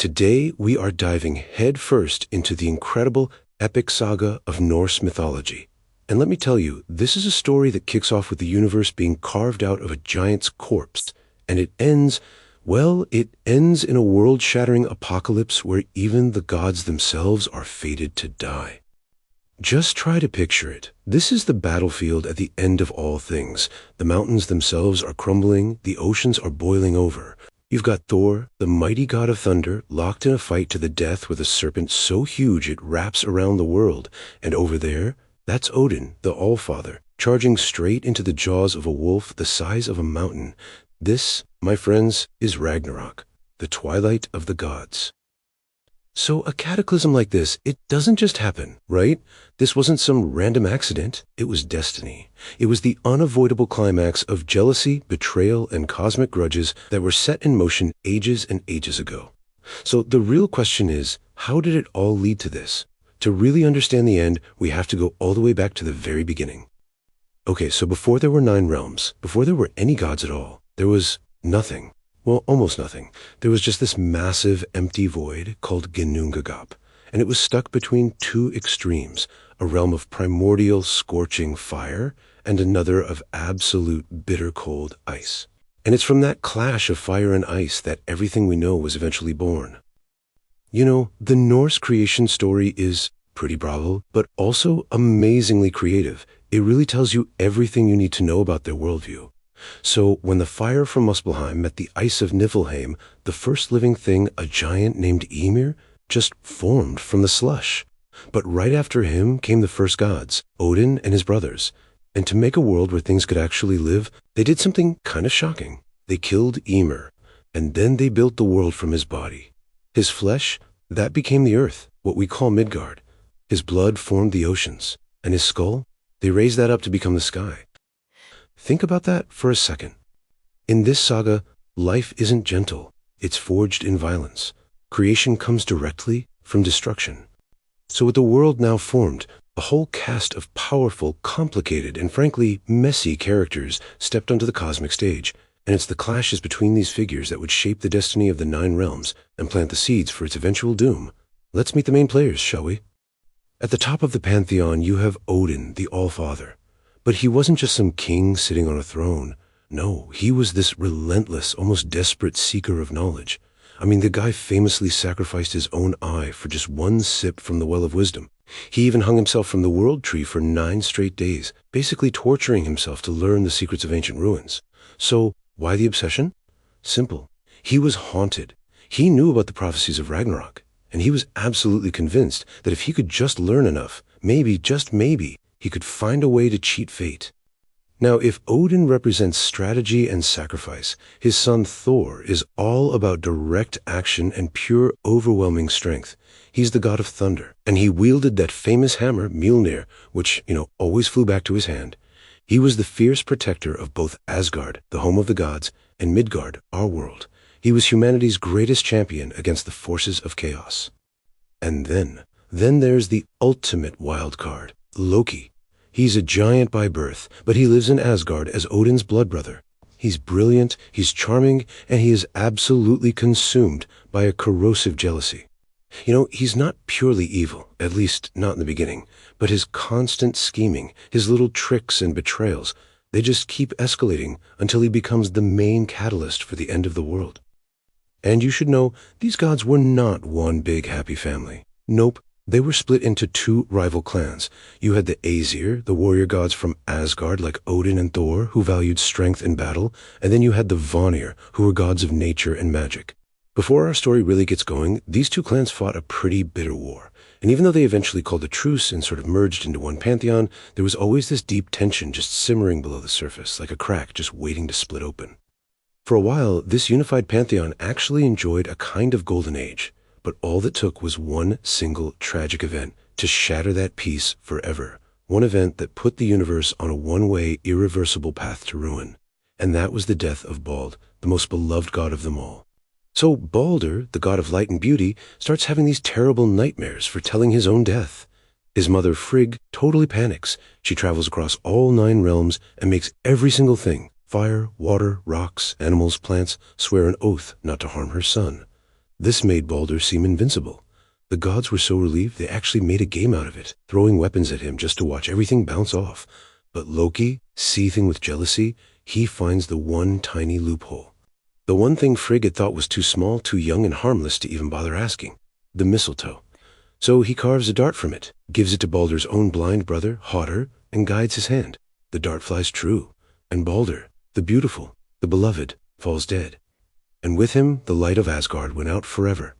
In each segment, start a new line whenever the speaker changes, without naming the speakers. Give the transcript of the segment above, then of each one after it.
Today, we are diving headfirst into the incredible epic saga of Norse mythology. And let me tell you, this is a story that kicks off with the universe being carved out of a giant's corpse, and it ends, well, it ends in a world-shattering apocalypse where even the gods themselves are fated to die. Just try to picture it. This is the battlefield at the end of all things. The mountains themselves are crumbling, the oceans are boiling over. You've got Thor, the mighty god of thunder, locked in a fight to the death with a serpent so huge it wraps around the world. And over there, that's Odin, the Allfather, charging straight into the jaws of a wolf the size of a mountain. This, my friends, is Ragnarok, the twilight of the gods. So a cataclysm like this, it doesn't just happen, right? This wasn't some random accident. It was destiny. It was the unavoidable climax of jealousy, betrayal, and cosmic grudges that were set in motion ages and ages ago. So the real question is, how did it all lead to this? To really understand the end, we have to go all the way back to the very beginning. Okay, so before there were 9 realms, before there were any gods at all, there was nothing. Well, almost nothing. There was just this massive, empty void called Ginnungagap, and it was stuck between 2 extremes, a realm of primordial, scorching fire and another of absolute, bitter cold ice. And it's from that clash of fire and ice that everything we know was eventually born. You know, the Norse creation story is pretty bravo, but also amazingly creative. It really tells you everything you need to know about their worldview. So when the fire from Muspelheim met the ice of Niflheim, the first living thing, a giant named Ymir, just formed from the slush. But right after him came the first gods, Odin and his brothers. And to make a world where things could actually live, they did something kind of shocking. They killed Ymir, and then they built the world from his body. His flesh, that became the earth, what we call Midgard. His blood formed the oceans, and his skull, they raised that up to become the sky. Think about that for a second. In this saga, life isn't gentle. It's forged in violence. Creation comes directly from destruction. So with the world now formed, a whole cast of powerful, complicated, and frankly, messy characters stepped onto the cosmic stage, and it's the clashes between these figures that would shape the destiny of the 9 realms and plant the seeds for its eventual doom. Let's meet the main players, shall we? At the top of the pantheon, you have Odin, the Allfather. But he wasn't just some king sitting on a throne. No, he was this relentless, almost desperate seeker of knowledge. I mean, the guy famously sacrificed his own eye for just one sip from the well of wisdom. He even hung himself from the world tree for 9 straight days, basically torturing himself to learn the secrets of ancient ruins. So, why the obsession? Simple. He was haunted. He knew about the prophecies of Ragnarok, and he was absolutely convinced that if he could just learn enough, maybe, just maybe, he could find a way to cheat fate. Now, if Odin represents strategy and sacrifice, his son Thor is all about direct action and pure, overwhelming strength. He's the god of thunder, and he wielded that famous hammer, Mjolnir, which, always flew back to his hand. He was the fierce protector of both Asgard, the home of the gods, and Midgard, our world. He was humanity's greatest champion against the forces of chaos. And then there's the ultimate wild card, Loki. He's a giant by birth, but he lives in Asgard as Odin's blood brother. He's brilliant, he's charming, and he is absolutely consumed by a corrosive jealousy. He's not purely evil, at least not in the beginning, but his constant scheming, his little tricks and betrayals, they just keep escalating until he becomes the main catalyst for the end of the world. And you should know, these gods were not one big happy family. Nope. They were split into 2 rival clans. You had the Aesir, the warrior gods from Asgard like Odin and Thor, who valued strength in battle, and then you had the Vanir, who were gods of nature and magic. Before our story really gets going, these 2 clans fought a pretty bitter war. And even though they eventually called a truce and sort of merged into one pantheon, there was always this deep tension just simmering below the surface, like a crack just waiting to split open. For a while, this unified pantheon actually enjoyed a kind of golden age. But all that took was one single tragic event to shatter that peace forever. One event that put the universe on a one-way, irreversible path to ruin. And that was the death of Bald, the most beloved god of them all. So Balder, the god of light and beauty, starts having these terrible nightmares foretelling his own death. His mother Frigg totally panics. She travels across all 9 realms and makes every single thing, fire, water, rocks, animals, plants, swear an oath not to harm her son. This made Baldur seem invincible. The gods were so relieved they actually made a game out of it, throwing weapons at him just to watch everything bounce off. But Loki, seething with jealousy, he finds the one tiny loophole. The one thing Frigg had thought was too small, too young, and harmless to even bother asking. The mistletoe. So he carves a dart from it, gives it to Baldur's own blind brother, Hodder, and guides his hand. The dart flies true, and Baldur, the beautiful, the beloved, falls dead. And with him the light of Asgard went out forever.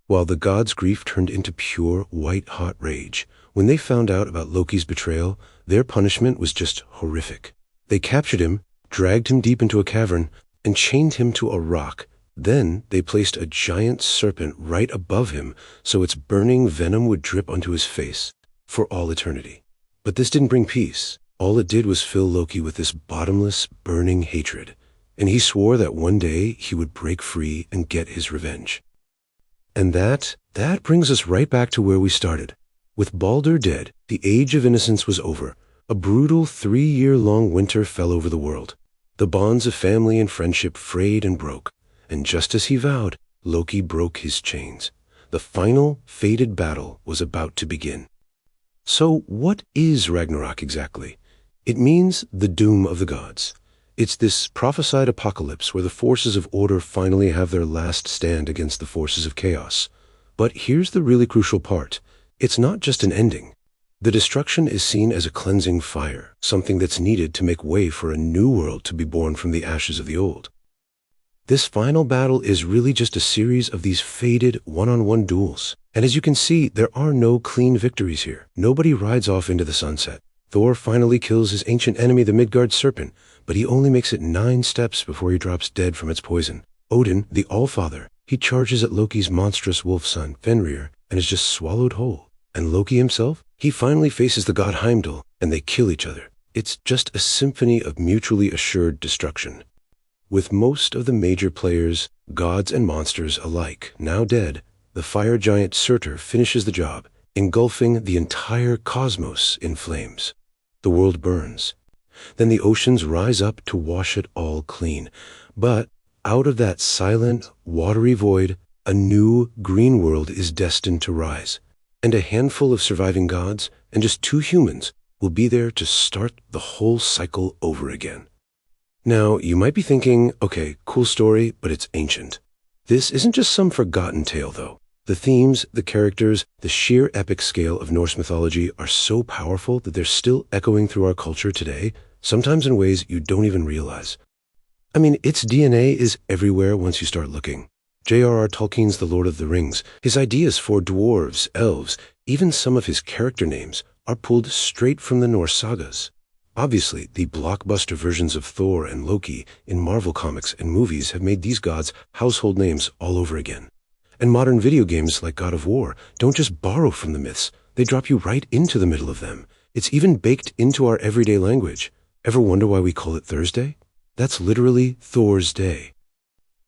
While the gods' grief turned into pure, white-hot rage, when they found out about Loki's betrayal, their punishment was just horrific. They captured him, dragged him deep into a cavern, and chained him to a rock. Then they placed a giant serpent right above him so its burning venom would drip onto his face for all eternity. But this didn't bring peace. All it did was fill Loki with this bottomless, burning hatred, and he swore that one day he would break free and get his revenge. And that brings us right back to where we started. With Baldur dead, the age of innocence was over. A brutal 3-year-long winter fell over the world. The bonds of family and friendship frayed and broke. And just as he vowed, Loki broke his chains. The final, fated battle was about to begin. So what is Ragnarok exactly? It means the doom of the gods. It's this prophesied apocalypse where the forces of order finally have their last stand against the forces of chaos. But here's the really crucial part. It's not just an ending. The destruction is seen as a cleansing fire, something that's needed to make way for a new world to be born from the ashes of the old. This final battle is really just a series of these faded one-on-one duels. And as you can see, there are no clean victories here. Nobody rides off into the sunset. Thor finally kills his ancient enemy, the Midgard serpent, but he only makes it 9 steps before he drops dead from its poison. Odin, the Allfather, he charges at Loki's monstrous wolf son, Fenrir, and is just swallowed whole. And Loki himself? He finally faces the god Heimdall, and they kill each other. It's just a symphony of mutually assured destruction. With most of the major players, gods and monsters alike, now dead, the fire giant Surtur finishes the job, engulfing the entire cosmos in flames. The world burns. Then the oceans rise up to wash it all clean. But out of that silent, watery void, a new green world is destined to rise. And a handful of surviving gods and just 2 humans will be there to start the whole cycle over again. Now, you might be thinking, okay, cool story, but it's ancient. This isn't just some forgotten tale, though. The themes, the characters, the sheer epic scale of Norse mythology are so powerful that they're still echoing through our culture today, sometimes in ways you don't even realize. I mean, its DNA is everywhere once you start looking. J.R.R. Tolkien's The Lord of the Rings, his ideas for dwarves, elves, even some of his character names are pulled straight from the Norse sagas. Obviously, the blockbuster versions of Thor and Loki in Marvel comics and movies have made these gods household names all over again. And modern video games like God of War don't just borrow from the myths, they drop you right into the middle of them. It's even baked into our everyday language. Ever wonder why we call it Thursday? That's literally Thor's Day.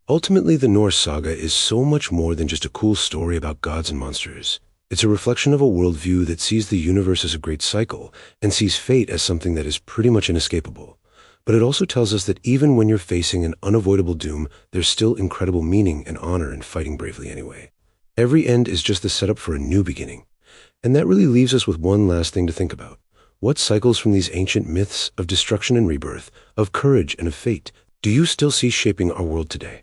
Ultimately, the Norse saga is so much more than just a cool story about gods and monsters. It's a reflection of a worldview that sees the universe as a great cycle and sees fate as something that is pretty much inescapable. But it also tells us that even when you're facing an unavoidable doom, there's still incredible meaning and honor in fighting bravely anyway. Every end is just the setup for a new beginning. And that really leaves us with one last thing to think about. What cycles from these ancient myths of destruction and rebirth, of courage and of fate, do you still see shaping our world today?